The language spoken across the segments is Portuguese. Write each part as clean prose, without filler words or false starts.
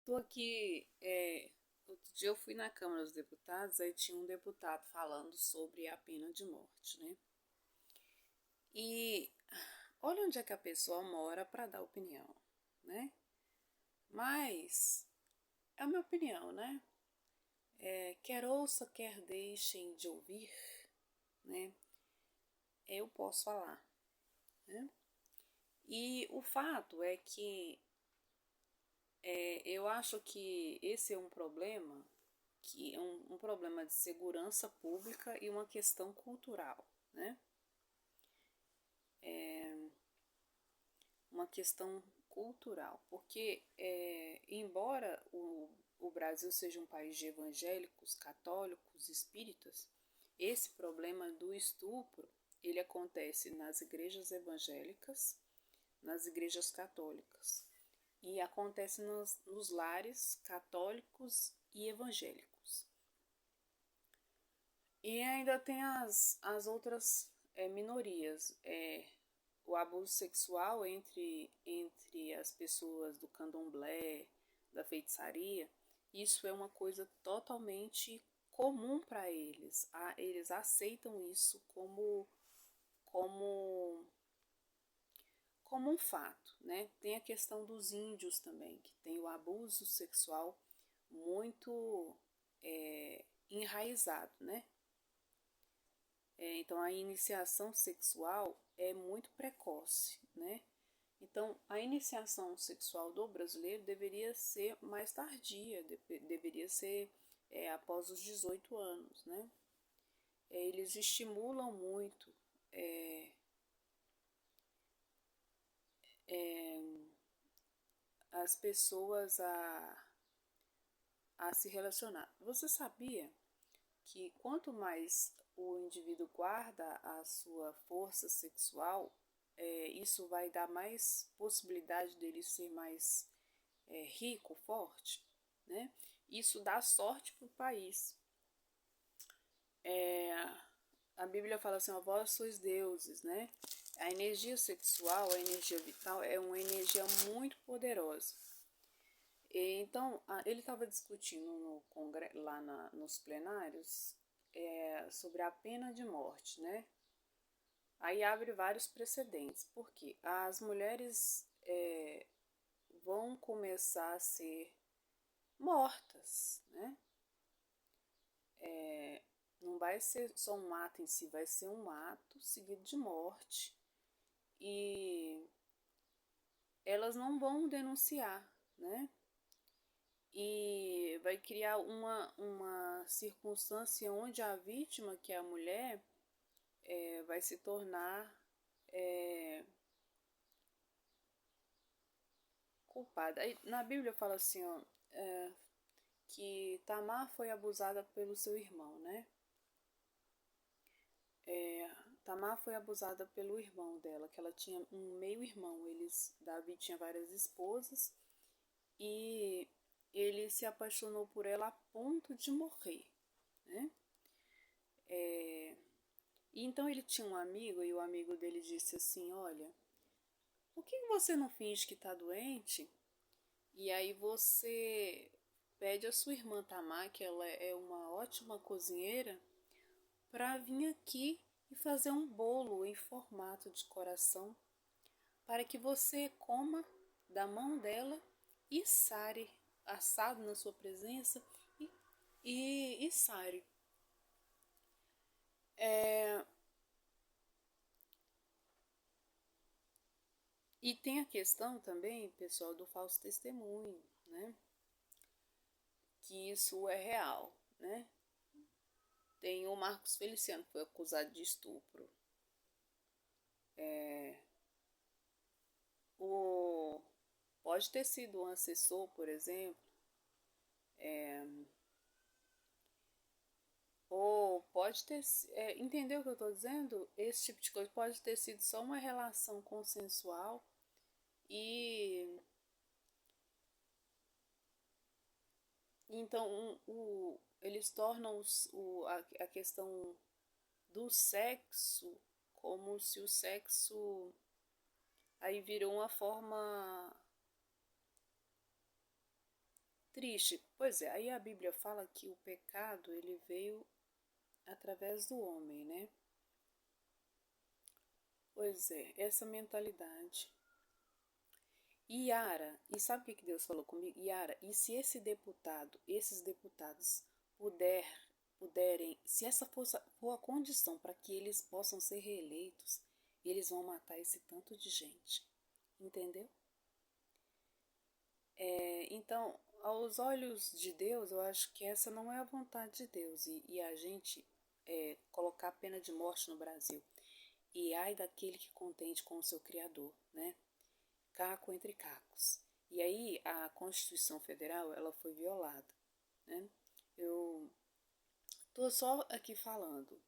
Tô aqui. Outro dia eu fui na Câmara dos Deputados, aí tinha um deputado falando sobre a pena de morte, né? E olha onde é que a pessoa mora para dar opinião, né? Mas é a minha opinião, né? Quer ouça, quer deixem de ouvir, né? Eu posso falar, né? E o fato é que eu acho que esse é um problema, que é um problema de segurança pública e uma questão cultural, né? Uma questão cultural, porque embora o Brasil seja um país de evangélicos, católicos, espíritas, esse problema do estupro ele acontece nas igrejas evangélicas, nas igrejas católicas e acontece nos lares católicos e evangélicos. E ainda tem as outras minorias. O abuso sexual entre as pessoas do candomblé, da feitiçaria, isso é uma coisa totalmente comum para eles. Eles aceitam isso como, como um fato, né? Tem a questão dos índios também, que tem o abuso sexual muito enraizado, né? Então, a iniciação sexual é muito precoce, né? Então, a iniciação sexual do brasileiro deveria ser mais tardia, deveria ser após os 18 anos, né? Eles estimulam muito é, as pessoas a se relacionar. Você sabia que quanto mais o indivíduo guarda a sua força sexual, isso vai dar mais possibilidade dele ser mais rico, forte, né? Isso dá sorte para o país. É, a Bíblia fala assim: ó, vós sois deuses, né? A energia sexual, a energia vital é uma energia muito poderosa. Então, ele estava discutindo no lá nos plenários sobre a pena de morte, né? Aí abre vários precedentes, porque as mulheres vão começar a ser mortas, né? Não vai ser só um ato em si, vai ser um ato seguido de morte. E elas não vão denunciar, né? E vai criar uma circunstância onde a vítima, que é a mulher, vai se tornar culpada. Aí, na Bíblia fala assim, ó, que Tamar foi abusada pelo seu irmão, né? Tamar foi abusada pelo irmão dela, que ela tinha um meio-irmão. Davi tinha várias esposas e ele se apaixonou por ela a ponto de morrer, né? E então ele tinha um amigo e o amigo dele disse assim, olha, por que você não finge que está doente? E aí você pede a sua irmã Tamar, que ela é uma ótima cozinheira, para vir aqui e fazer um bolo em formato de coração para que você coma da mão dela e sare, assado na sua presença e sare. É, e tem a questão também, pessoal, do falso testemunho, né? Que isso é real, né? Tem o Marcos Feliciano, que foi acusado de estupro. O, pode ter sido um assessor, por exemplo, ou pode ter. Entendeu o que eu estou dizendo? Esse tipo de coisa pode ter sido só uma relação consensual e. Então, eles tornam a questão do sexo como se o sexo aí virou uma forma triste. Pois é, aí a Bíblia fala que o pecado ele veio através do homem, né? Pois é, essa mentalidade. E Yara, e sabe o que Deus falou comigo? Yara, e se esses deputados puderem, se essa for a condição para que eles possam ser reeleitos, eles vão matar esse tanto de gente, entendeu? Então, aos olhos de Deus, eu acho que essa não é a vontade de Deus, e a gente colocar a pena de morte no Brasil. E ai daquele que contende com o seu Criador, né? Caco entre cacos. E aí a Constituição Federal ela foi violada, né? Eu tô só aqui falando.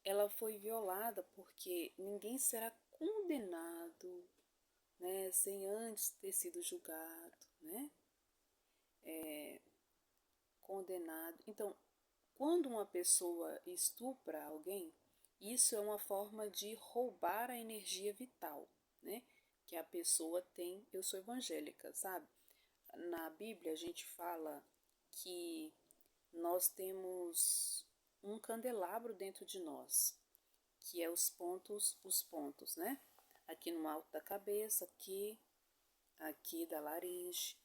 Ela foi violada porque ninguém será condenado, né, sem antes ter sido julgado, né? Condenado. Então, quando uma pessoa estupra alguém, isso é uma forma de roubar a energia vital, né? Que a pessoa tem. Eu sou evangélica, sabe? Na Bíblia a gente fala que nós temos um candelabro dentro de nós, que é os pontos, né? Aqui no alto da cabeça, aqui da laringe,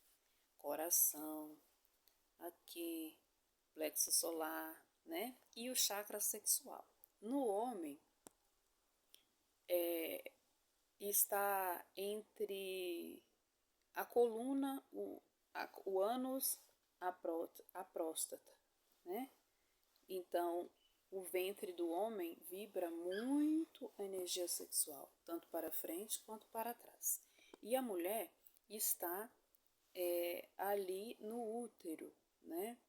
coração, aqui, plexo solar, né? E o chakra sexual. No homem, está entre a coluna, o ânus, a próstata, né? Então, o ventre do homem vibra muito a energia sexual, tanto para frente quanto para trás. E a mulher está ali no útero, né?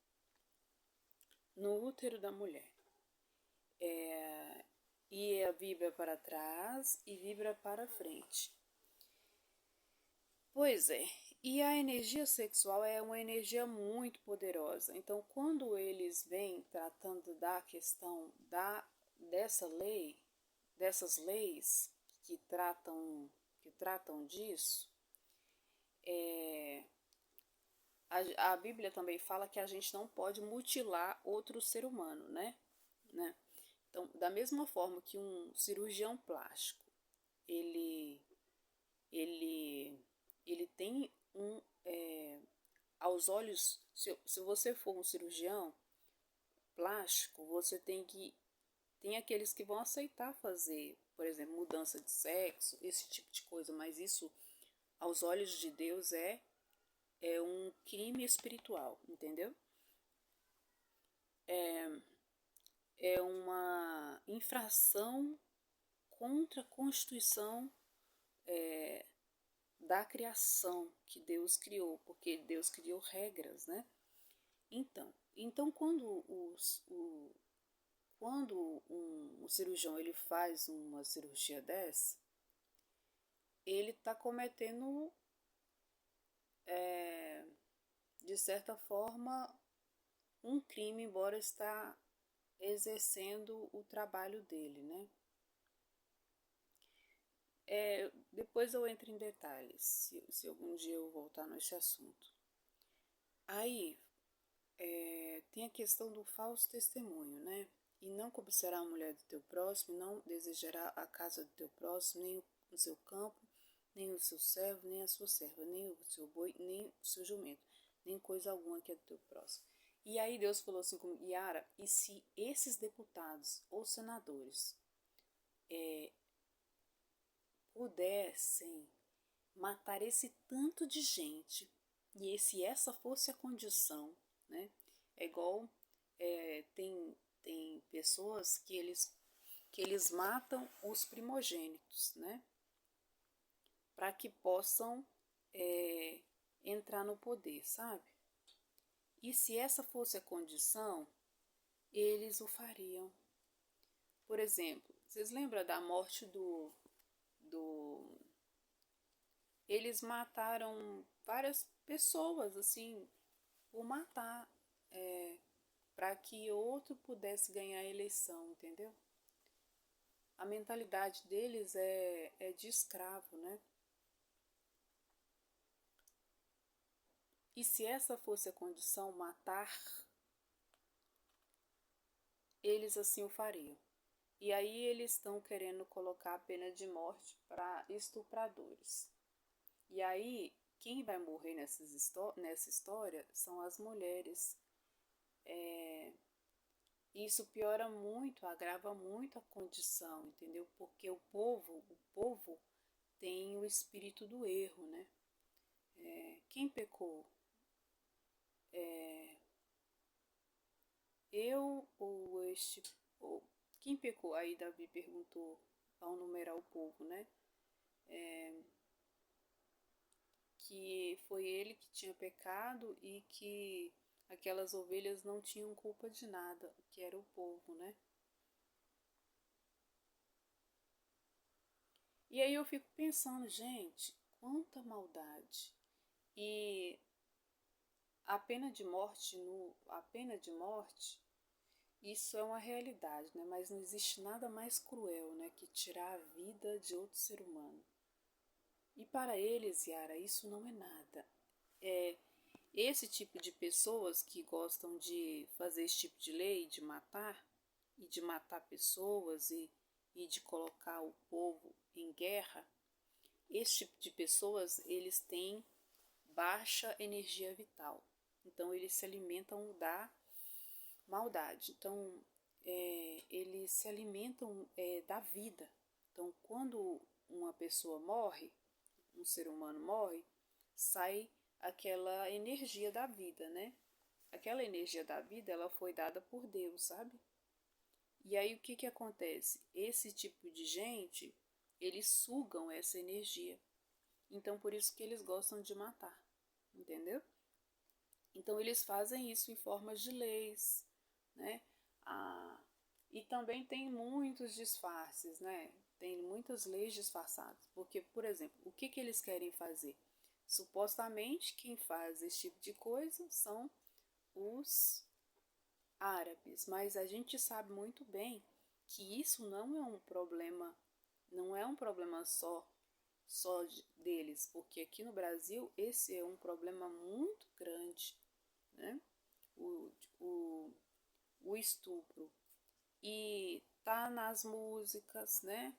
No útero da mulher. E vibra para trás e vibra para frente. Pois é, e a energia sexual é uma energia muito poderosa. Então, quando eles vêm tratando da questão dessas leis que tratam disso, a Bíblia também fala que a gente não pode mutilar outro ser humano, né? Então, da mesma forma que um cirurgião plástico, ele ele tem aos olhos, se você for um cirurgião plástico, você tem aqueles que vão aceitar fazer, por exemplo, mudança de sexo, esse tipo de coisa, mas isso, aos olhos de Deus, é um crime espiritual, entendeu? É uma infração contra a Constituição da criação que Deus criou, porque Deus criou regras, né? Então quando um cirurgião ele faz uma cirurgia dessa, ele está cometendo, de certa forma, um crime, embora está exercendo o trabalho dele, né? Depois eu entro em detalhes, se algum dia eu voltar nesse assunto. Aí, tem a questão do falso testemunho, né? E não cobiçará a mulher do teu próximo, não desejará a casa do teu próximo, nem o seu campo, nem o seu servo, nem a sua serva, nem o seu boi, nem o seu jumento, nem coisa alguma que é do teu próximo. E aí Deus falou assim comigo, Yara, e se esses deputados ou senadores pudessem matar esse tanto de gente, e se essa fosse a condição, né? É igual tem pessoas que eles matam os primogênitos, né? Para que possam entrar no poder, sabe? E se essa fosse a condição, eles o fariam. Por exemplo, vocês lembram da morte do eles mataram várias pessoas, assim, por matar, para que outro pudesse ganhar a eleição, entendeu? A mentalidade deles é de escravo, né? E se essa fosse a condição, matar, eles assim o fariam. E aí eles estão querendo colocar a pena de morte para estupradores. E aí, quem vai morrer nessa história são as mulheres. Isso piora muito, agrava muito a condição, entendeu? Porque o povo tem o espírito do erro, né? Quem pecou? Eu ou este. Ou, quem pecou? Aí Davi perguntou ao numerar o povo, né? Que foi ele que tinha pecado e que aquelas ovelhas não tinham culpa de nada, que era o povo, né? E aí eu fico pensando, gente, quanta maldade. E a pena de morte, isso é uma realidade, né? Mas não existe nada mais cruel, né, que tirar a vida de outro ser humano. E para eles, Yara, isso não é nada. É esse tipo de pessoas que gostam de fazer esse tipo de lei, de matar, e de matar pessoas e de colocar o povo em guerra, esse tipo de pessoas, eles têm baixa energia vital. Então, eles se alimentam da maldade. Então, eles se alimentam da vida. Então, quando uma pessoa morre, um ser humano morre, sai aquela energia da vida, né? Aquela energia da vida, ela foi dada por Deus, sabe? E aí o que que acontece? Esse tipo de gente, eles sugam essa energia. Então por isso que eles gostam de matar, entendeu? Então eles fazem isso em formas de leis, né? Ah, e também tem muitos disfarces, né? Tem muitas leis disfarçadas. Porque, por exemplo, o que que eles querem fazer? Supostamente quem faz esse tipo de coisa são os árabes, mas a gente sabe muito bem que isso não é um problema, não é um problema só deles, porque aqui no Brasil esse é um problema muito grande, né? O, o, o estupro. E tá nas músicas, né?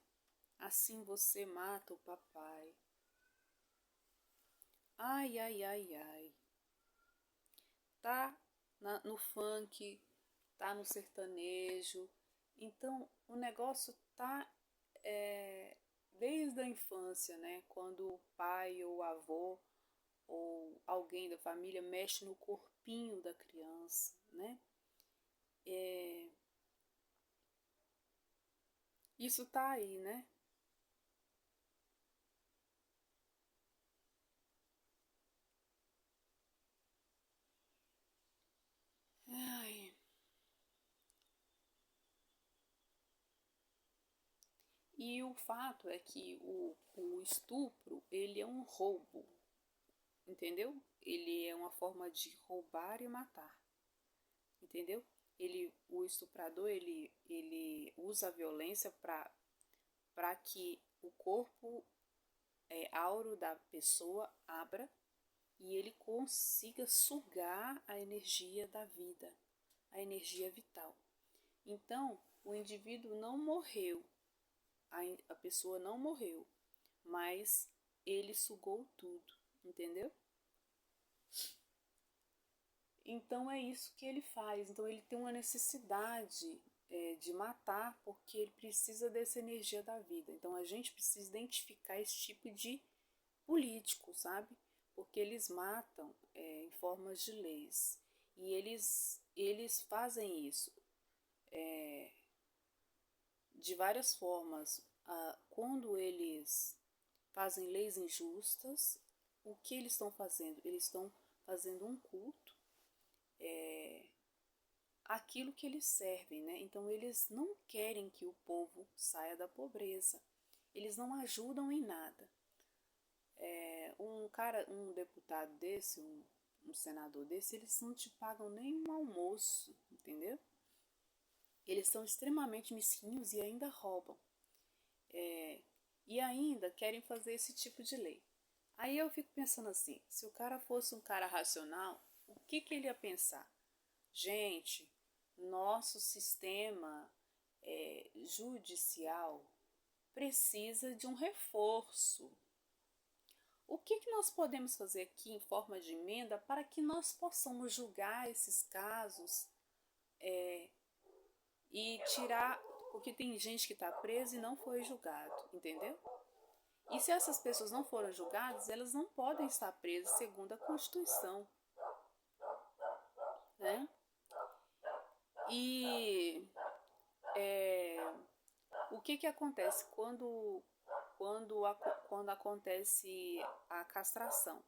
Assim você mata o papai. Ai, ai, ai, ai. Tá no funk, tá no sertanejo. Então o negócio tá desde a infância, né? Quando o pai ou o avô ou alguém da família mexe no corpinho da criança, né? É, isso tá aí, né? Ai. E o fato é que o estupro, ele é um roubo, entendeu? Ele é uma forma de roubar e matar, entendeu? O estuprador, ele usa a violência para que o corpo áureo da pessoa abra e ele consiga sugar a energia da vida, a energia vital. Então, o indivíduo não morreu, a pessoa não morreu, mas ele sugou tudo, entendeu? Então é isso que ele faz. Então ele tem uma necessidade de matar porque ele precisa dessa energia da vida. Então a gente precisa identificar esse tipo de político, sabe? Porque eles matam em formas de leis. E eles fazem isso de várias formas. Quando eles fazem leis injustas, o que eles estão fazendo? Eles estão fazendo um culto àquilo que eles servem, né? Então eles não querem que o povo saia da pobreza. Eles não ajudam em nada. Um deputado desse, um senador desse, eles não te pagam nem um almoço, entendeu? Eles são extremamente mesquinhos e ainda roubam. E ainda querem fazer esse tipo de lei. Aí eu fico pensando assim, se o cara fosse um cara racional, o que ele ia pensar? Gente, nosso sistema judicial precisa de um reforço. O que nós podemos fazer aqui em forma de emenda para que nós possamos julgar esses casos e tirar, porque tem gente que está presa e não foi julgado, entendeu? E se essas pessoas não foram julgadas, elas não podem estar presas segundo a Constituição, né? E o que acontece quando acontece a castração?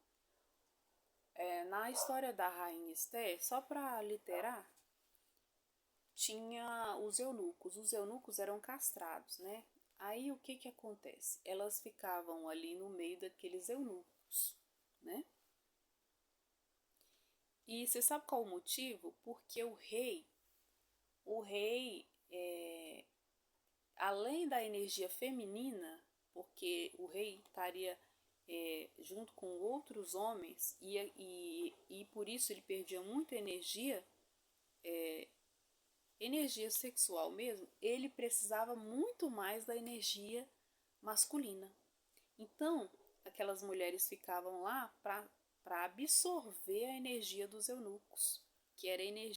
Na história da Rainha Esther, só para literar, tinha os eunucos. Os eunucos eram castrados, né? Aí o que acontece? Elas ficavam ali no meio daqueles eunucos, né? E você sabe qual o motivo? Porque o rei, além da energia feminina, porque o rei estaria junto com outros homens e por isso ele perdia muita energia sexual mesmo, ele precisava muito mais da energia masculina. Então, aquelas mulheres ficavam lá para absorver a energia dos eunucos, que era a energia